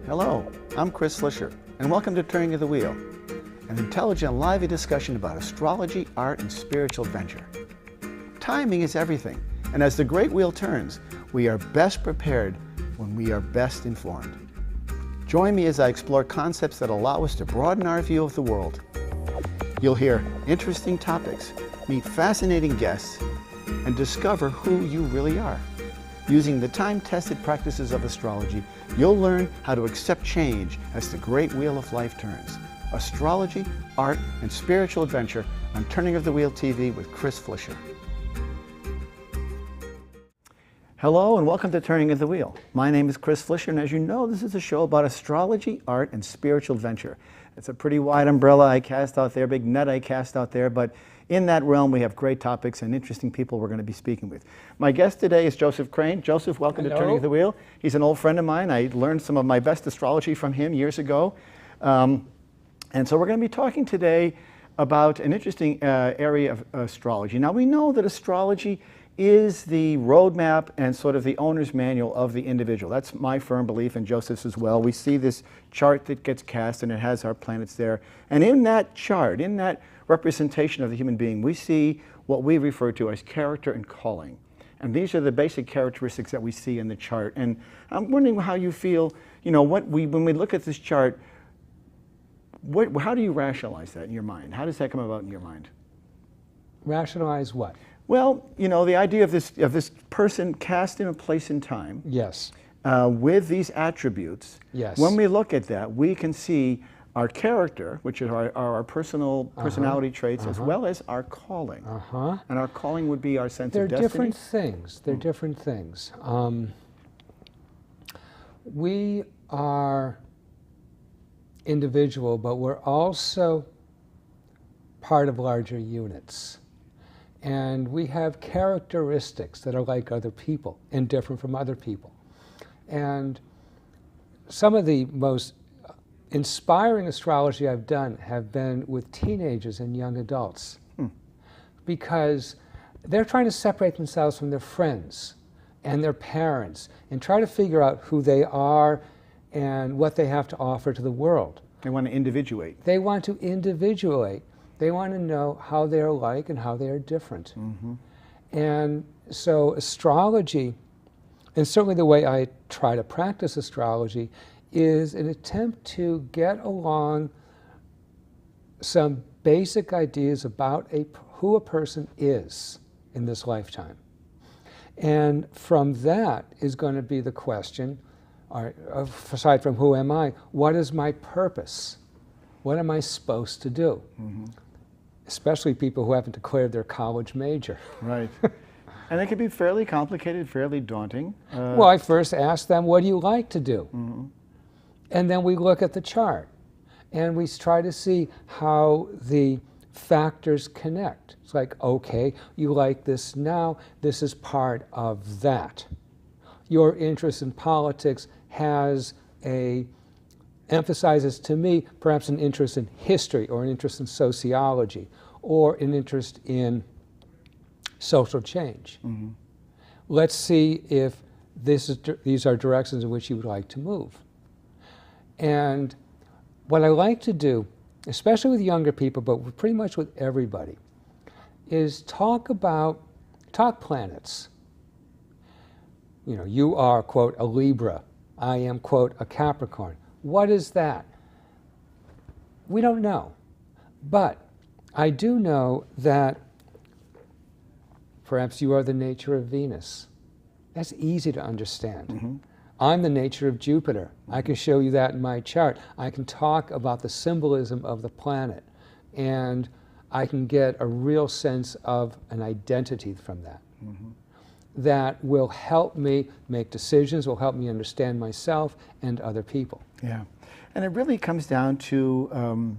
Hello, I'm Chris Flisher, and welcome to Turning of the Wheel, an intelligent, lively discussion about astrology, art, and spiritual adventure. Timing is everything, and as the great wheel turns, we are best prepared when we are best informed. Join me as I explore concepts that allow us to broaden our view of the world. You'll hear interesting topics, meet fascinating guests, and discover who you really are. Using the time-tested practices of astrology, you'll learn how to accept change as the great wheel of life turns. Astrology, art, and spiritual adventure on Turning of the Wheel TV with Chris Flisher. Hello and welcome to Turning of the Wheel. My name is Chris Flisher, and as you know, this is a show about astrology, art, and spiritual adventure. It's a pretty wide umbrella I cast out there, big net I cast out there, but in that realm we have great topics and interesting people we're going to be speaking with. My guest today is Joseph Crane. Joseph, welcome to Turning of the Wheel. He's an old friend of mine. I learned some of my best astrology from him years ago. And so we're going to be talking today about an interesting area of astrology. Now we know that astrology is the roadmap and sort of the owner's manual of the individual. That's my firm belief, and Joseph's as well. We see this chart that gets cast and it has our planets there. And in that chart, in that representation of the human being, we see what we refer to as character and calling. And these are the basic characteristics that we see in the chart. And I'm wondering how you feel, you know, when we look at this chart, how do you rationalize that in your mind? How does that come about in your mind? Rationalize what? Well, you know, the idea of this person cast in a place and time. Yes. With these attributes. Yes. When we look at that, we can see our character, which are our personality traits, as well as our calling. And our calling would be our sense of destiny. They're different things. They're different things. We are individual, but we're also part of larger units. And we have characteristics that are like other people and different from other people. And some of the most inspiring astrology I've done have been with teenagers and young adults, because they're trying to separate themselves from their friends and their parents and try to figure out who they are and what they have to offer to the world. They want to individuate. They want to individuate. They want to know how they're alike and how they are different. And so astrology, and certainly the way I try to practice astrology, is an attempt to get along some basic ideas about who a person is in this lifetime. And from that is going to be the question, aside from who am I, what is my purpose? What am I supposed to do? Especially people who haven't declared their college major. Right. And it can be fairly complicated, fairly daunting. Well, I first ask them, what do you like to do? And then we look at the chart and we try to see how the factors connect. It's like, okay, you like this now, this is part of that. Your interest in politics emphasizes to me perhaps an interest in history or an interest in sociology or an interest in social change. Let's see if these are directions in which you would like to move. And what I like to do, especially with younger people, but pretty much with everybody, is talk planets. You know, you are, quote, a Libra. I am, quote, a Capricorn. What is that? We don't know. But I do know that perhaps you are the nature of Venus. That's easy to understand. I'm the nature of Jupiter. I can show you that in my chart. I can talk about the symbolism of the planet, and I can get a real sense of an identity from that. That will help me make decisions, will help me understand myself and other people. Yeah, and it really comes down to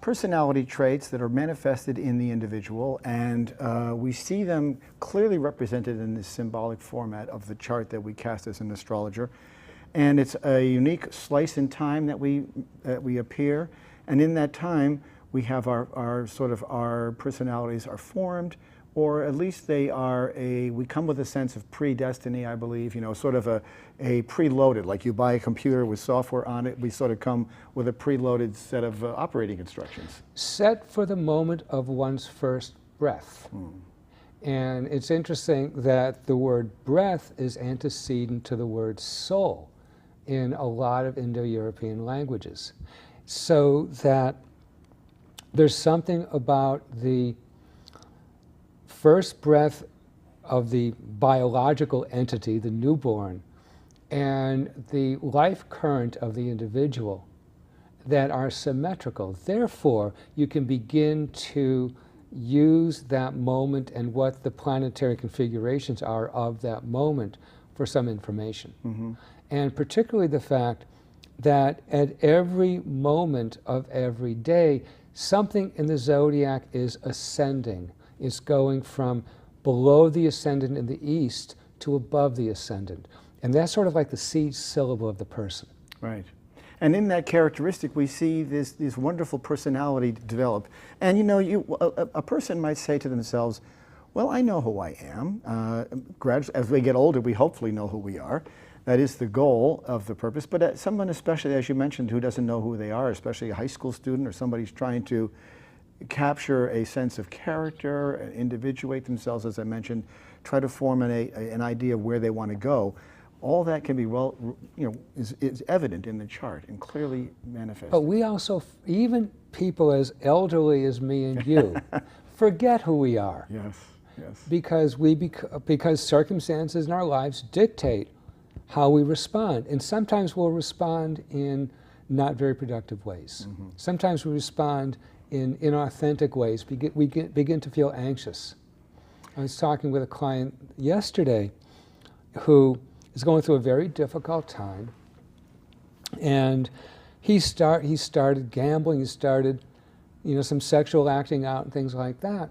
personality traits that are manifested in the individual, and we see them clearly represented in this symbolic format of the chart that we cast as an astrologer. And it's a unique slice in time that we appear, and in that time we have our personalities are formed, or at least they are we come with a sense of predestiny, I believe, you know, sort of a preloaded, like you buy a computer with software on it, we sort of come with a preloaded set of operating instructions. Set for the moment of one's first breath. And it's interesting that the word breath is antecedent to the word soul in a lot of Indo-European languages. So that there's something about the first breath of the biological entity, the newborn, and the life current of the individual that are symmetrical. Therefore, you can begin to use that moment and what the planetary configurations are of that moment for some information. And particularly the fact that at every moment of every day, something in the zodiac is ascending. It's going from below the ascendant in the east to above the ascendant. And that's sort of like the seed syllable of the person. Right. And in that characteristic, we see this wonderful personality develop. And you know, a person might say to themselves, well, I know who I am. Gradually, as we get older, we hopefully know who we are. That is the goal of the purpose. But someone, especially, as you mentioned, who doesn't know who they are, especially a high school student or somebody who's trying to capture a sense of character, individuate themselves, as I mentioned, try to form an idea of where they want to go. All that can be is evident in the chart and clearly manifested. But we also, even people as elderly as me and you, forget who we are. Yes, yes. Because circumstances in our lives dictate how we respond. And sometimes we'll respond in not very productive ways. Sometimes we respond in inauthentic ways. We begin to feel anxious. I was talking with a client yesterday who is going through a very difficult time, and he started gambling, he started, you know, some sexual acting out and things like that.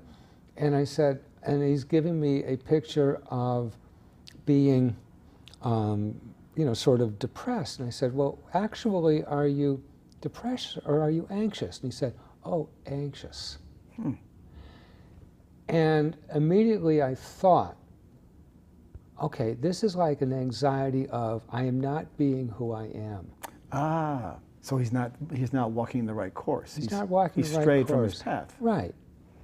And I said, and he's giving me a picture of being, you know, sort of depressed. And I said, well, actually, are you depressed or are you anxious? And he said, oh, anxious. And immediately I thought, okay, this is like an anxiety of, I am not being who I am. Ah, so he's not walking the right course. He's not walking the right course. He's strayed from his path. Right.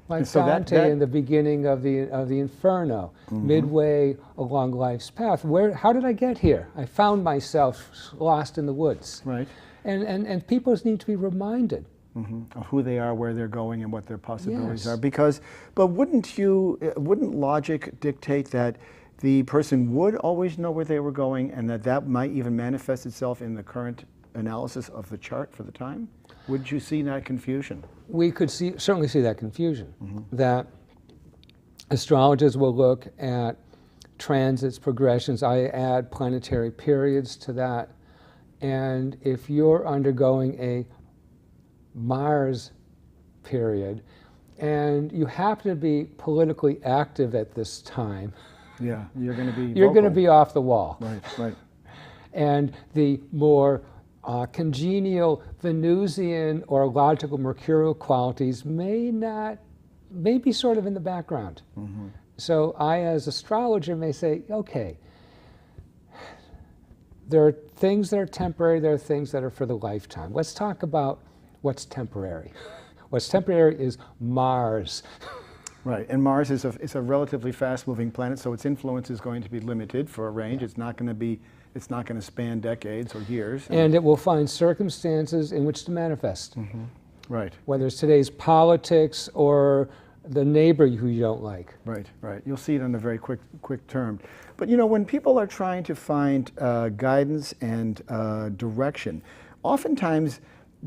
Like so Dante in the beginning of the Inferno, midway along life's path. How did I get here? I found myself lost in the woods. Right. And people need to be reminded of who they are, where they're going, and what their possibilities Yes. are. But wouldn't logic dictate that the person would always know where they were going, and that might even manifest itself in the current analysis of the chart for the time? Would you see that confusion? We could certainly see that confusion, that astrologers will look at transits, progressions. I add planetary periods to that. And if you're undergoing a Mars period and you happen to be politically active at this time, Yeah, you're going to be you're going to be off the wall. Right, right. And the more congenial Venusian or logical mercurial qualities may be sort of in the background. So I, as astrologer, may say, okay, there are things that are temporary, there are things that are for the lifetime. Let's talk about what's temporary. What's temporary is Mars. Right, and Mars is a relatively fast-moving planet, so its influence is going to be limited for a range. It's not going to span decades or years. And it will find circumstances in which to manifest. Right. Whether it's today's politics or the neighbor who you don't like. Right, right. You'll see it on a very quick term. But you know, when people are trying to find guidance and direction, oftentimes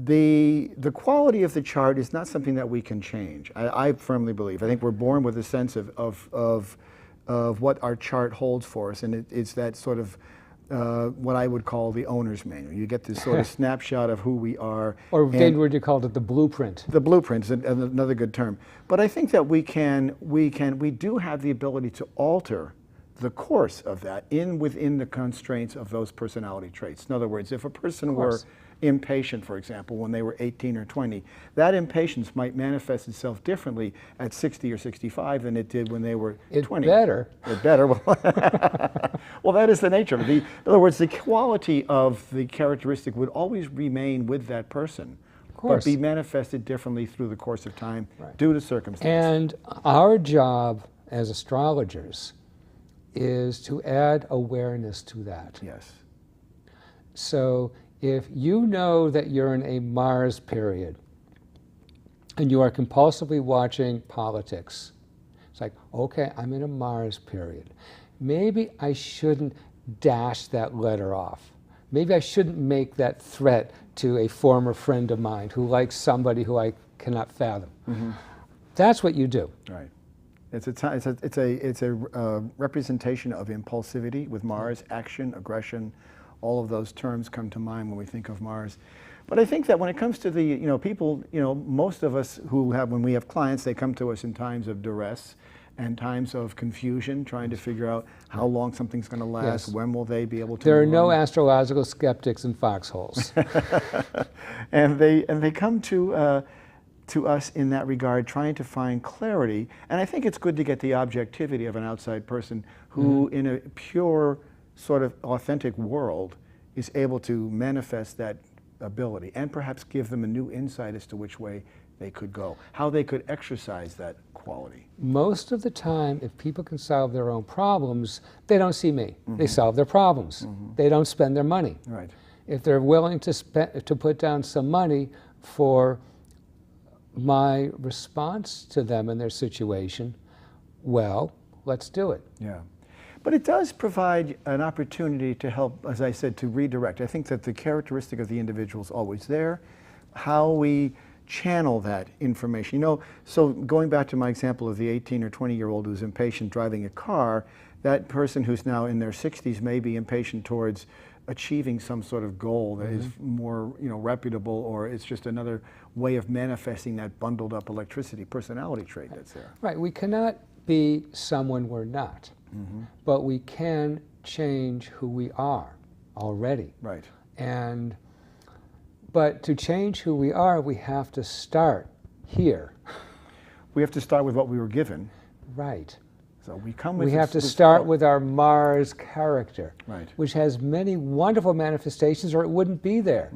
the quality of the chart is not something that we can change. I firmly believe. I think we're born with a sense of what our chart holds for us, and it's that sort of what I would call the owner's manual. You get this sort of snapshot of who we are. Or Gainward, you called it the blueprint. The blueprint is another good term. But I think that we do have the ability to alter the course of that within the constraints of those personality traits. In other words, if a person were impatient, for example, when they were 18 or 20, that impatience might manifest itself differently at 60 or 65 than it did when they were 20. Better. It better. Well, that is the nature of it. In other words, the quality of the characteristic would always remain with that person, but be manifested differently through the course of time due to circumstances. And our job as astrologers is to add awareness to that. Yes. So if you know that you're in a Mars period and you are compulsively watching politics, it's like, okay, I'm in a Mars period. Maybe I shouldn't dash that letter off. Maybe I shouldn't make that threat to a former friend of mine who likes somebody who I cannot fathom. That's what you do. Right. It's a representation of impulsivity with Mars, action, aggression. All of those terms come to mind when we think of Mars. But I think that when it comes to the, people, most of us when we have clients, they come to us in times of duress and times of confusion, trying to figure out how long something's going to last, when will they be able to There are no astrological skeptics in foxholes. and they come to us in that regard, trying to find clarity. And I think it's good to get the objectivity of an outside person who, in a pure, sort of authentic world, is able to manifest that ability and perhaps give them a new insight as to which way they could go, how they could exercise that quality. Most of the time, if people can solve their own problems, they don't see me. They solve their problems. They don't spend their money. Right. If they're willing to put down some money for my response to them and their situation, well, let's do it. Yeah. But it does provide an opportunity to help, as I said, to redirect. I think that the characteristic of the individual is always there. How we channel that information. So going back to my example of the 18 or 20-year-old who's impatient driving a car, that person who's now in their 60s may be impatient towards achieving some sort of goal that is more, reputable, or it's just another way of manifesting that bundled up electricity personality trait that's there. Right. We cannot be someone we're not, but we can change who we are already. Right. But to change who we are, we have to start here. We have to start with what we were given. Right. So we come with. We have to start with our Mars character, right, which has many wonderful manifestations, or it wouldn't be there.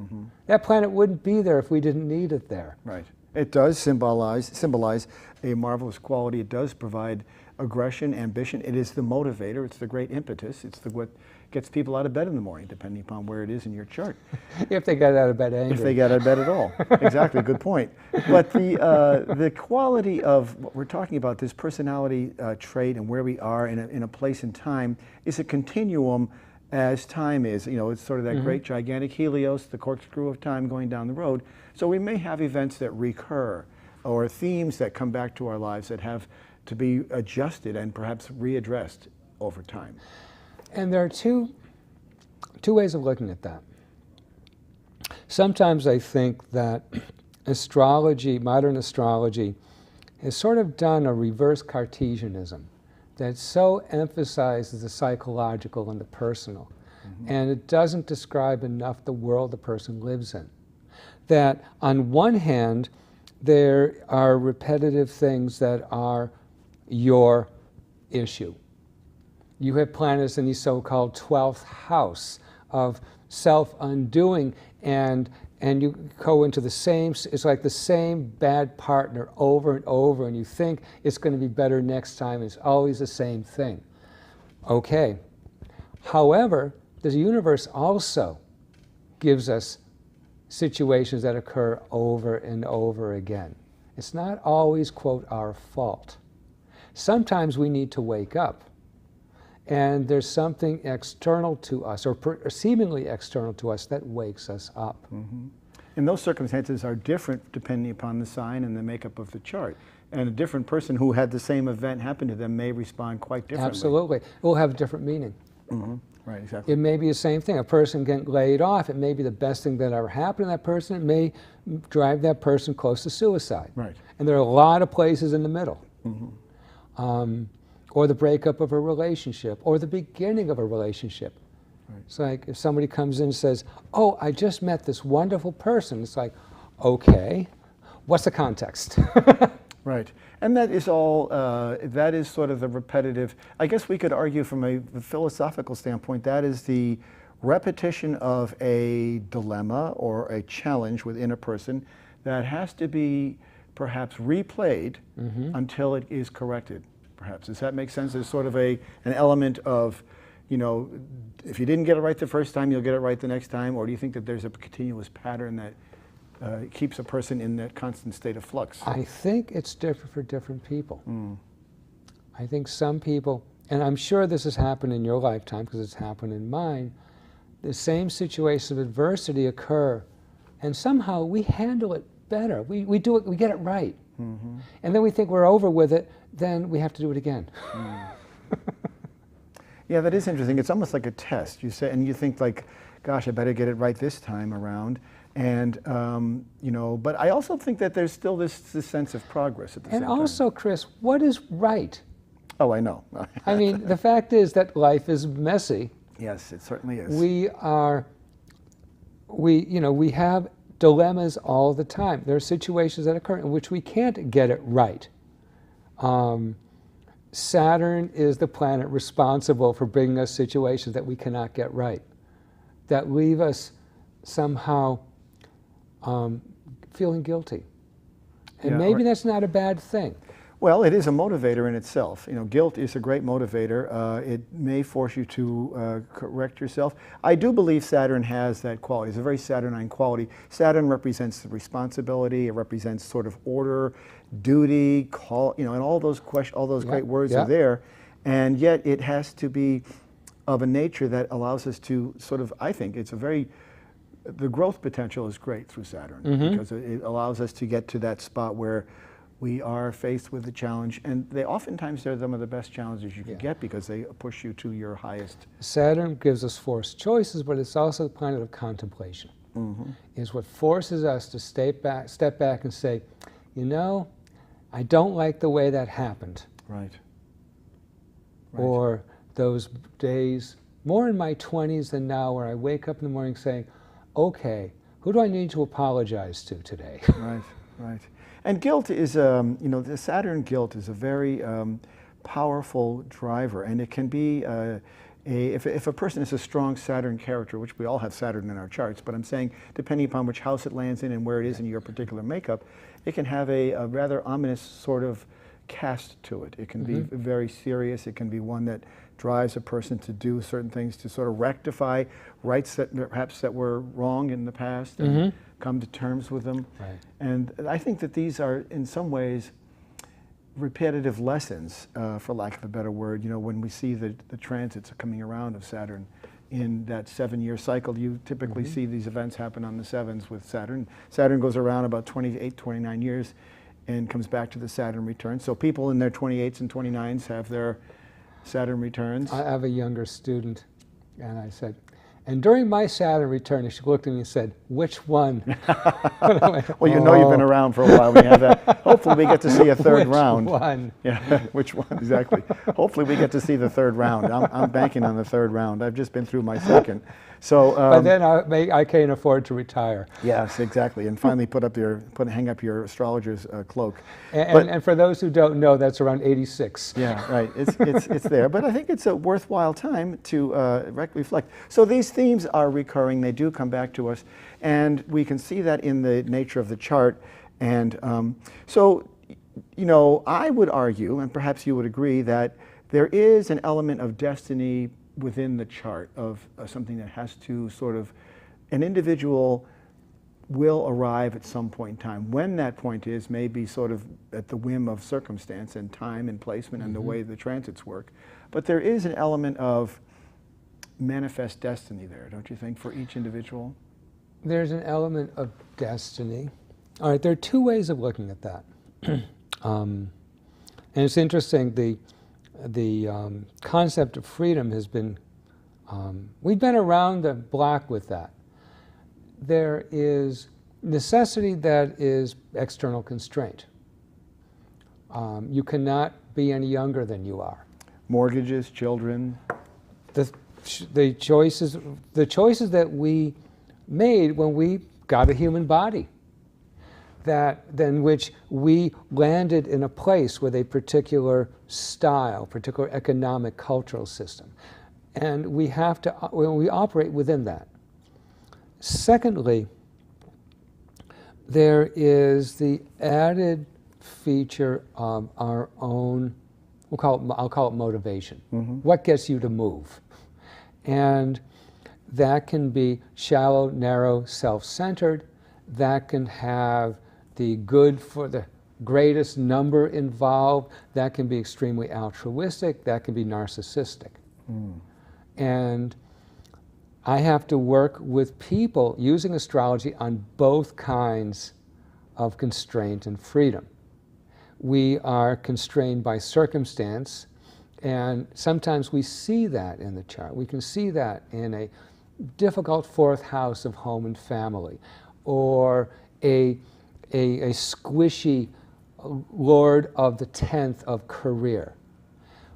That planet wouldn't be there if we didn't need it there. Right. It does symbolize a marvelous quality. It does provide aggression, ambition. It is the motivator. It's the great impetus. It's what gets people out of bed in the morning, depending upon where it is in your chart. If they get out of bed angry. If they get out of bed at all. Exactly, good point. But the quality of what we're talking about, this personality trait and where we are in a place in time, is a continuum as time is. It's sort of that great gigantic Helios, the corkscrew of time going down the road. So we may have events that recur, or themes that come back to our lives that have to be adjusted and perhaps readdressed over time. And there are two ways of looking at that. Sometimes I think that astrology, modern astrology, has sort of done a reverse Cartesianism that so emphasizes the psychological and the personal, and it doesn't describe enough the world the person lives in. That on one hand, there are repetitive things that are your issue. You have planets in the so-called 12th house of self-undoing, and you go into the same, it's like the same bad partner over and over, and you think it's going to be better next time. It's always the same thing. Okay. However, the universe also gives us situations that occur over and over again. It's not always, quote, our fault. Sometimes we need to wake up, and there's something external to us, or seemingly external to us, that wakes us up. And those circumstances are different depending upon the sign and the makeup of the chart. And a different person who had the same event happen to them may respond quite differently. Absolutely. It will have a different meaning. Right, exactly. It may be the same thing. A person getting laid off, it may be the best thing that ever happened to that person. It may drive that person close to suicide. Right. And there are a lot of places in the middle. Or the breakup of a relationship, or the beginning of a relationship. Right. It's like if somebody comes in and says, oh, I just met this wonderful person. It's like, okay, what's the context? Right. And that is all, that is sort of the repetitive, I guess we could argue from a philosophical standpoint, that is the repetition of a dilemma or a challenge within a person that has to be perhaps replayed until it is corrected, perhaps. Does that make sense? There's sort of an element of, you know, if you didn't get it right the first time, you'll get it right the next time, or do you think that there's a continuous pattern that keeps a person in that constant state of flux? I think it's different for different people. I think some people, and I'm sure this has happened in your lifetime because it's happened in mine, the same situations of adversity occur, and somehow we handle it better. We do it, we get it right. And then we think we're over with it, then we have to do it again. Yeah, that is interesting. It's almost like a test. You say, and you think like, gosh, I better get it right this time around. And, you know, but I also think that there's still this sense of progress at the same And time. also, Chris, what is right? Oh, I know. I mean, the fact is that life is messy. Yes, it certainly is. We have dilemmas all the time. There are situations that occur in which we can't get it right. Saturn is the planet responsible for bringing us situations that we cannot get right, that leave us somehow feeling guilty. And Yeah, maybe that's not a bad thing. Well, it is a motivator in itself. You know, guilt is a great motivator. It may force you to correct yourself. I do believe Saturn has that quality. It's a very Saturnine quality. Saturn represents responsibility. It represents sort of order, duty, call. You know, and all those great words are there. And yet, it has to be of a nature that allows us to sort of. I think it's a very. The growth potential is great through Saturn because it allows us to get to that spot where we are faced with a challenge, and oftentimes they're some of the best challenges you can get because they push you to your highest. Saturn gives us forced choices, but it's also the planet of contemplation. It's what forces us to step back and say, you know, I don't like the way that happened. Right. Or those days, more in my 20s than now, where I wake up in the morning saying, okay, who do I need to apologize to today? Right, right. And guilt is, you know, the Saturn guilt is a very powerful driver, and it can be, if a person is a strong Saturn character, which we all have Saturn in our charts, but I'm saying depending upon which house it lands in and where it is in your particular makeup, it can have a rather ominous sort of cast to it. It can be very serious. It can be one that drives a person to do certain things to sort of rectify rights that perhaps that were wrong in the past and come to terms with them. Right. And I think that these are in some ways repetitive lessons, for lack of a better word. You know, when we see the transits coming around of Saturn in that 7-year cycle, you typically see these events happen on the 7s with Saturn. Saturn goes around about 28, 29 years and comes back to the Saturn return. So people in their 28s and 29s have their Saturn returns. I have a younger student, and I said, and during my Saturn return, she looked at me and said, which one? Well, you know you've been around for a while when you have that. Hopefully we get to see a third round. Which one? Yeah, which one, exactly. Hopefully we get to see the third round. I'm banking on the third round. I've just been through my second. So, but then I can't afford to retire. Yes, exactly. And finally hang up your astrologer's cloak. And for those who don't know, that's around 86. Yeah, right. It's there. But I think it's a worthwhile time to reflect. So these themes are recurring. They do come back to us. And we can see that in the nature of the chart. And so, you know, I would argue, and perhaps you would agree, that there is an element of destiny within the chart of something that has to sort of, an individual will arrive at some point in time. When that point is may be sort of at the whim of circumstance and time and placement and the way the transits work. But there is an element of manifest destiny there, don't you think, for each individual? There's an element of destiny. All right, there are two ways of looking at that. And it's interesting, the concept of freedom has been, we've been around the block with that. There is necessity that is external constraint. You cannot be any younger than you are. Mortgages, children. the choices that we made when we got a human body, which we landed in a place with a particular style, particular economic, cultural system. And we operate within that. Secondly, there is the added feature of our own, I'll call it motivation. What gets you to move? And that can be shallow, narrow, self-centered. That can have the good for the greatest number involved. That can be extremely altruistic. That can be narcissistic. And I have to work with people using astrology on both kinds of constraint and freedom. We are constrained by circumstance, and sometimes we see that in the chart. We can see that in a difficult fourth house of home and family, or a squishy Lord of the 10th of career.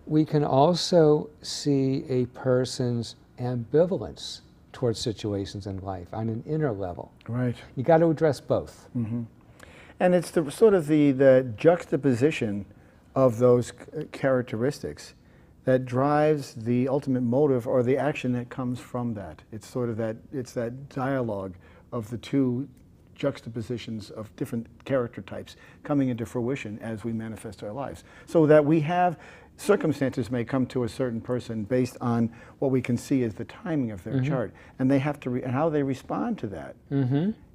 We can also see a person's ambivalence towards situations in life on an inner level. Right. You got to address both. And it's the sort of the juxtaposition of those characteristics that drives the ultimate motive or the action that comes from that. It's sort of that dialogue of the two juxtapositions of different character types coming into fruition as we manifest our lives. So that we have circumstances may come to a certain person based on what we can see as the timing of their chart, and they have to and how they respond to that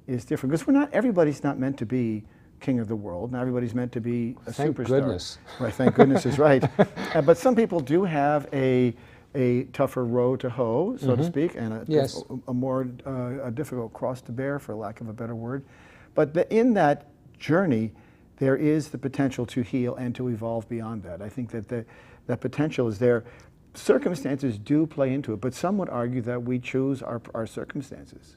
is different, because everybody's not meant to be king of the world. Not everybody's meant to be a Thank superstar. goodness. Right, thank goodness is right. But some people do have a tougher row to hoe, so to speak, and a more difficult cross to bear, for lack of a better word. But in that journey, there is the potential to heal and to evolve beyond that. I think that that potential is there. Circumstances do play into it, but some would argue that we choose our circumstances.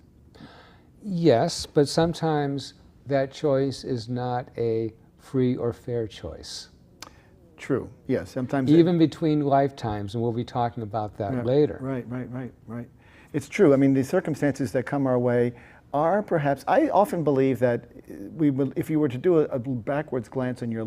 Yes, but sometimes that choice is not a free or fair choice. True, yes. Sometimes even between lifetimes, and we'll be talking about that later. Right. It's true. I mean, the circumstances that come our way are perhaps, I often believe that if you were to do a backwards glance on your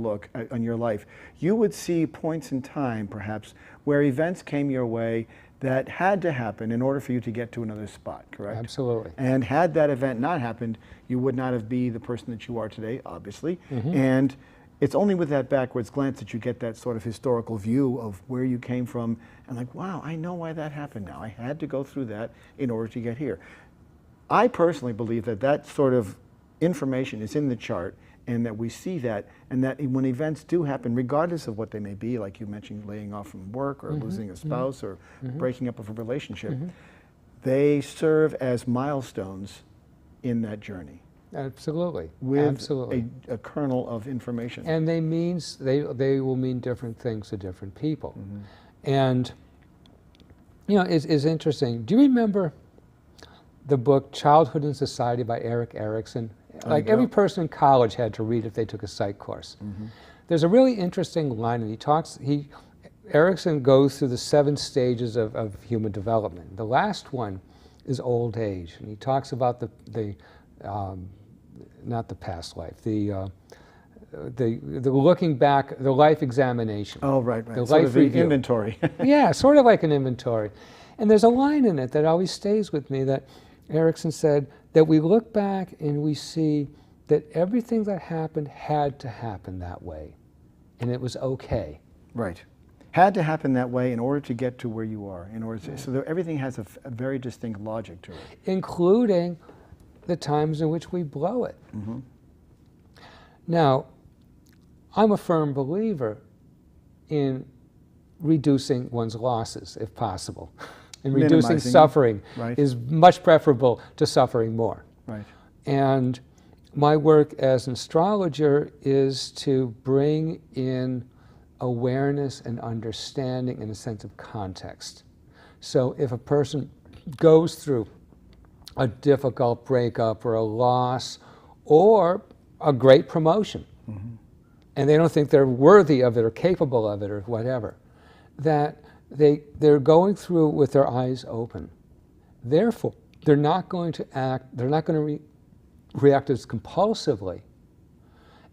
life, you would see points in time, perhaps, where events came your way that had to happen in order for you to get to another spot, correct? Absolutely. And had that event not happened, you would not have been the person that you are today, obviously. And it's only with that backwards glance that you get that sort of historical view of where you came from, and like, wow, I know why that happened now. I had to go through that in order to get here. I personally believe that that sort of information is in the chart, and that we see that, and that when events do happen, regardless of what they may be, like you mentioned, laying off from work or losing a spouse or breaking up of a relationship, they serve as milestones in that journey. Absolutely. With a kernel of information. And they will mean different things to different people. And, you know, it's interesting. Do you remember the book Childhood in Society by Erik Erikson? Like every person in college had to read if they took a psych course. There's a really interesting line, and Erikson goes through the 7 stages of human development. The last one is old age, and he talks about not the past life, the looking back, the life examination. Oh, right. The sort life of the review. inventory. Yeah, sort of like an inventory. And there's a line in it that always stays with me that Erikson said, that we look back and we see that everything that happened had to happen that way, and it was okay. Right. Had to happen that way in order to get to where you are. So everything has a very distinct logic to it. Including the times in which we blow it. Now, I'm a firm believer in reducing one's losses, if possible. And reducing suffering is much preferable to suffering more. Right. And my work as an astrologer is to bring in awareness and understanding and a sense of context. So if a person goes through a difficult breakup or a loss or a great promotion, and they don't think they're worthy of it or capable of it or whatever, that they're going through with their eyes open. Therefore, they're not going to react as compulsively.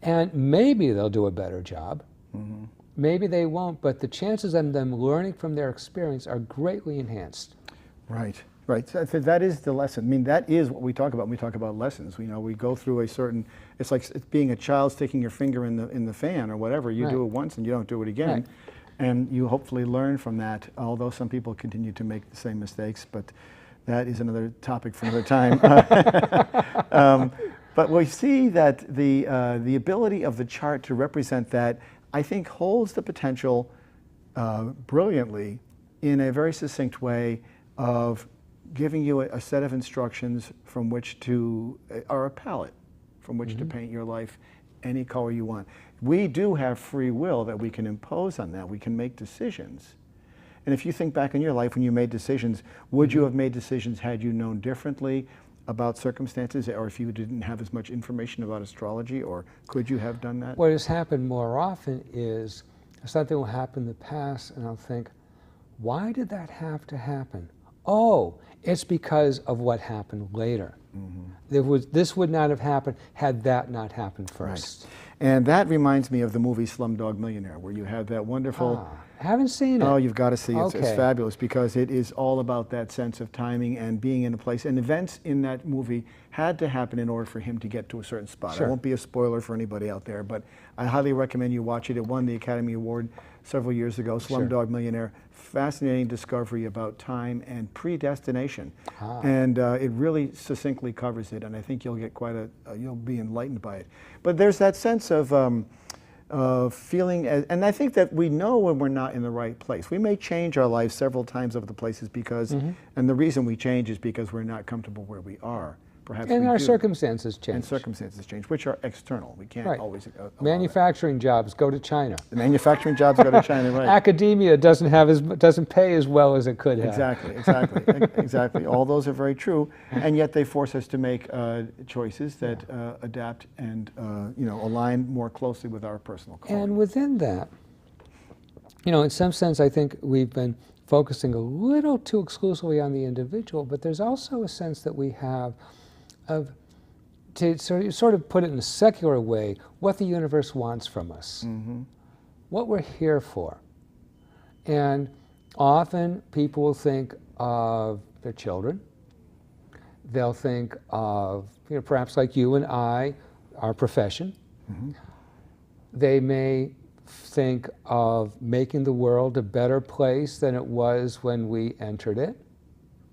And maybe they'll do a better job. Mm-hmm. Maybe they won't, but the chances of them learning from their experience are greatly enhanced. Right, right. So that is the lesson. I mean, that is what we talk about when we talk about lessons. We go through a certain, it's like it's being a child sticking your finger in the fan or whatever. You do it once and you don't do it again. Right. And you hopefully learn from that, although some people continue to make the same mistakes, but that is another topic for another time. But we see that the ability of the chart to represent that, I think, holds the potential brilliantly in a very succinct way of giving you a set of instructions from which to, or a palette from which to paint your life any color you want. We do have free will that we can impose on that. We can make decisions. And if you think back in your life when you made decisions, would you have made decisions had you known differently about circumstances, or if you didn't have as much information about astrology, or could you have done that? What has happened more often is something will happen in the past and I'll think, why did that have to happen? Oh, it's because of what happened later. This would not have happened had that not happened first. Right. And that reminds me of the movie Slumdog Millionaire, where you have that wonderful... I haven't seen it. Oh, you've got to see it. Okay. It's fabulous because it is all about that sense of timing and being in a place. And events in that movie had to happen in order for him to get to a certain spot. Sure. I won't be a spoiler for anybody out there, but I highly recommend you watch it. It won the Academy Award several years ago, Slumdog Millionaire. Fascinating discovery about time and predestination. And it really succinctly covers it, and I think you'll get quite you'll be enlightened by it. But there's that sense of feeling, and I think that we know when we're not in the right place. We may change our lives several times over the places because, and the reason we change is because we're not comfortable where we are. Perhaps and our circumstances change. And circumstances change, which are external. We can't always manufacturing jobs go to China. The manufacturing jobs go to China, right? Academia doesn't pay as well as it could have. Exactly. All those are very true, and yet they force us to make choices that adapt and align more closely with our personal calling. And within that, in some sense, I think we've been focusing a little too exclusively on the individual, but there's also a sense that we have of, to sort of put it in a secular way, what the universe wants from us, what we're here for. And often people will think of their children. They'll think of, perhaps like you and I, our profession. They may think of making the world a better place than it was when we entered it,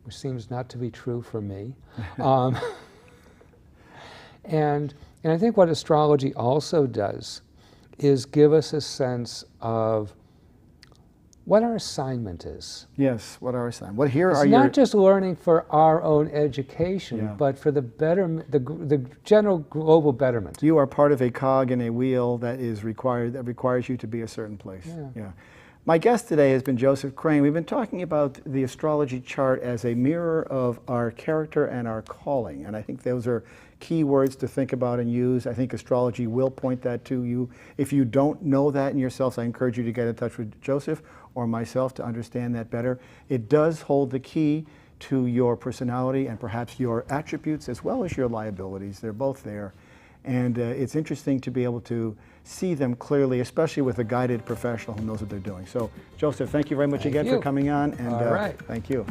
which seems not to be true for me. And I think what astrology also does is give us a sense of what our assignment is. Yes, what our assignment. It's not just learning for our own education, but for the betterment, the general global betterment. You are part of a cog in a wheel that requires you to be a certain place. Yeah. My guest today has been Joseph Crane. We've been talking about the astrology chart as a mirror of our character and our calling, and I think those are key words to think about and use. I think astrology will point that to you. If you don't know that in yourself, I encourage you to get in touch with Joseph or myself to understand that better. It does hold the key to your personality and perhaps your attributes as well as your liabilities. They're both there. And it's interesting to be able to see them clearly, especially with a guided professional who knows what they're doing. So, Joseph, thank you very much again for coming on. And All right. Thank you.